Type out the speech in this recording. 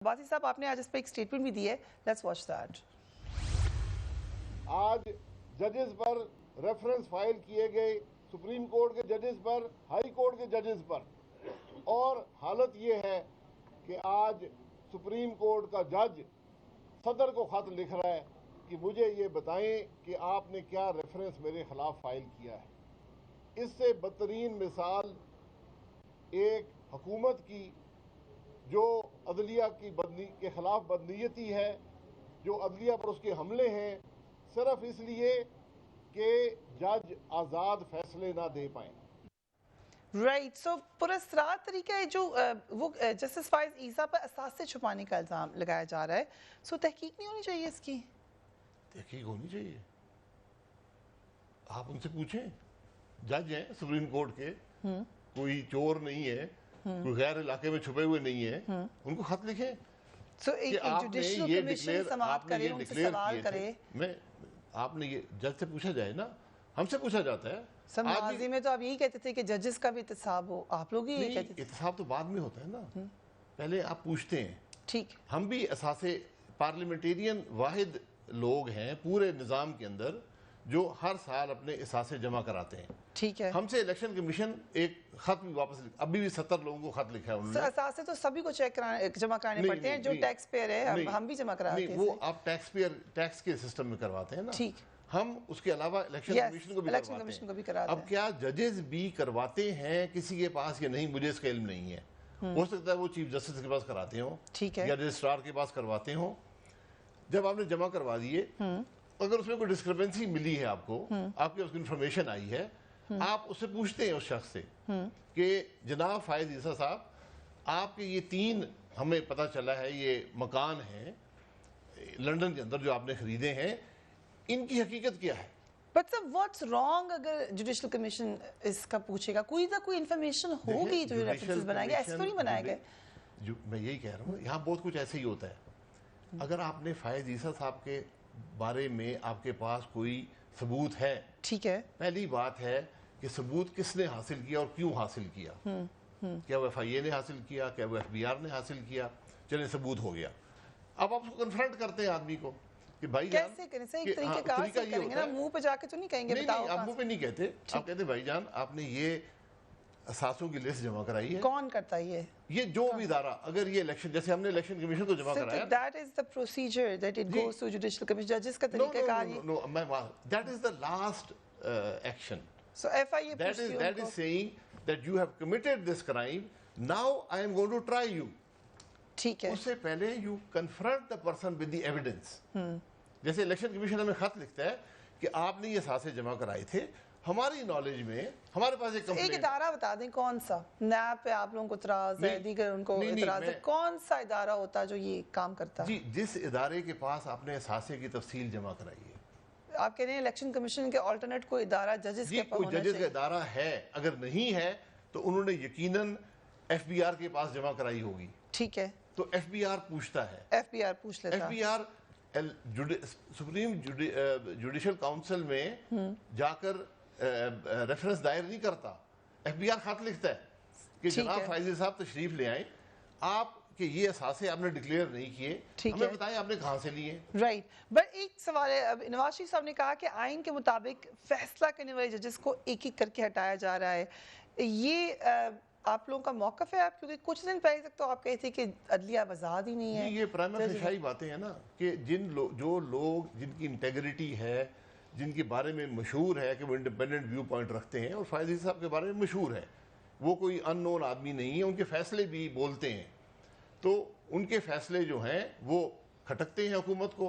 अब्बासी साहब, आपने आज इस पे एक स्टेटमेंट भी दी है, लेट्स वॉच दैट। आज जजेस पर रेफरेंस फाइल किए गए, सुप्रीम कोर्ट के जजेस पर, हाई कोर्ट के जजेस पर, और हालत ये है कि आज सुप्रीम कोर्ट का जज सदर को खत लिख रहा है कि मुझे ये बताएं कि आपने क्या रेफरेंस मेरे खिलाफ फाइल किया है। इससे बदतरीन मिसाल एक हुकूमत की जो अदलिया के खिलाफ बदनीयती है, जो अदलिया पर उसके हमले हैं, सिर्फ इसलिए कि जज आज़ाद फैसले ना दे पाएं। राइट, सो पुरस्रार तरीका है जो वो जस्टिस फाइज ईसा पर असासे छुपाने का इल्ज़ाम लगाया जा रहा है, सो तहकीक नहीं होनी चाहिए इसकी? तहकीक होनी चाहिए। आप उनसे पूछें, जज हैं सुप्रीम कोर्ट के, कोई चोर नहीं है, कोई गैर इलाके में छुपे हुए नहीं है, उनको खत लिखें। सो एक जुडिशल कमीशन समाअत करे, उनसे सवाल करे। आपने ये जज से पूछा जाए ना, हमसे पूछा जाता है। सब माजी में तो आप यही कहते थे कि जजेस का भी इत्तेसाब हो, आप लोग ही ये कहते थे। इत्तेसाब तो बाद में होता है ना, पहले आप पूछते हैं। ठीक, हम भी असासे पार्लियामेंटेरियन वाहिद लोग हैं पूरे निज़ाम के अंदर जो हर साल अपने असासे जमा कराते हैं। ठीक है। हमसे इलेक्शन कमीशन एक खत भी वापस अभी भी 70 लोगों को खत लिखा है उन्होंने। असासे तो सभी को चेक कराने जमा कराने पड़ते हैं, जो टैक्स पेयर है, हम भी जमा कराते हैं। वो आप टैक्स के सिस्टम में करवाते हैं ना। ठीक, हम उसके अलावा इलेक्शन कमीशन को भी करवाते हैं। अब क्या जजेस भी करवाते हैं किसी के पास या नहीं, मुझे इसका इल्म नहीं है। हो सकता है वो चीफ जस्टिस के पास कराते हो, ठीक है, या रजिस्ट्रार के पास करवाते हो। जब आपने जमा करवा दिए, अगर उसमें कोई डिस्क्रिपेंसी मिली है आपको, आपके उसकी इन्फॉर्मेशन आई है, आप उससे पूछते हैं उस शख्स से कि जनाब फायद ईसा साहब, आपके ये 3 हमें पता चला है ये मकान हैं लंदन के अंदर जो आपने खरीदे हैं, इनकी हकीकत क्या है? बट सर व्हाट्स रॉन्ग अगर जुडिशल कमीशन इसका पूछेगा? कोई ना कोई इन्फॉर्मेशन होगी जो रेफरेंसेस बनाएंगे, ऐसे तो नहीं बनाए गए। मैं यही कह रहा हूँ, यहाँ बहुत कुछ ऐसे ही होता है। अगर आपने फायद ईसा साहब के बारे में आपके पास कोई सबूत है, ठीक है, पहली बात है कि सबूत किसने हासिल किया और क्यों हासिल किया। क्या वो FIA ने हासिल किया, क्या वो FBR ने हासिल किया? चले सबूत हो गया, अब आप उसको कन्फ्रंट करते हैं आदमी को कि भाई कैसे करें? सही तरीका से करेंगे ना, मुंह पे जाके तो नहीं कहेंगे। नहीं, आप मुंह पे नहीं कहते, आप कहते भाईजान आपने ये असासों की लिस्ट जमा कराई है। कौन करता है ये जो भी इदारा, अगर ये इलेक्शन, जैसे हमने इलेक्शन कमीशन को जमा कराया, that is the procedure that it goes to judicial commission, जजेस का तरीकाकार है। No, that is the last action. So FIA that is saying that you have committed this crime, now I am going to try you. ठीक है, उससे पहले you confront the person with the evidence. जैसे election commission हमें खत लिखता है कि आपने ये सासे जमा कराए थे, हमारी नॉलेज में हमारे पास एक कंप्लेंट। एक इदारा बता दें कौन सा, नैब पे आप लोगों को इतराज है, दीगर उनको इतराज है, कौन सा इदारा होता है जो ये काम करता है? जी, जिस इदारे के पास आपने सासे की तफसील जमा कराई है। आप कह रहे हैं इलेक्शन कमीशन के अल्टरनेट कोई इदारा जजेस के पास होना चाहिए? जजेस का इदारा है, अगर नहीं है तो उन्होंने यकीनन FBR के पास जमा कराई होगी। ठीक है, तो FBR पूछता है, FBR पूछ लेता है। FBR सुप्रीम जुडिशल काउंसिल में जाकर रेफरेंस दायर नहीं करता, FBR खत लिखता है कि जनाब फायजी साहब तशरीफ ले आए, आप कि ये असासे आपने डिक्लेयर नहीं किए, हमें बताएं आपने कहां से लिए। राइट, बट एक सवाल है, अब नवाज शरीफ साहब ने कहा कि आइन के मुताबिक फैसला करने वाले जजेस को एक एक करके हटाया जा रहा है, ये आप लोगों का मौकफ है? आप क्योंकि कुछ दिन पहले तक तो आप कहे थे कि अदलिया आजाद ही नहीं है। ये प्राइमा फेशियाई बातें हैं ना कि जो लोग जिनकी इंटेग्रिटी है, जिनके बारे में मशहूर है कि वो इंडिपेंडेंट व्यू पॉइंट रखते हैं, और फायजी साहब के बारे में मशहूर है वो कोई अननोन आदमी नहीं है, उनके फैसले भी बोलते हैं, तो उनके फैसले जो हैं वो खटकते हैं हुकूमत को।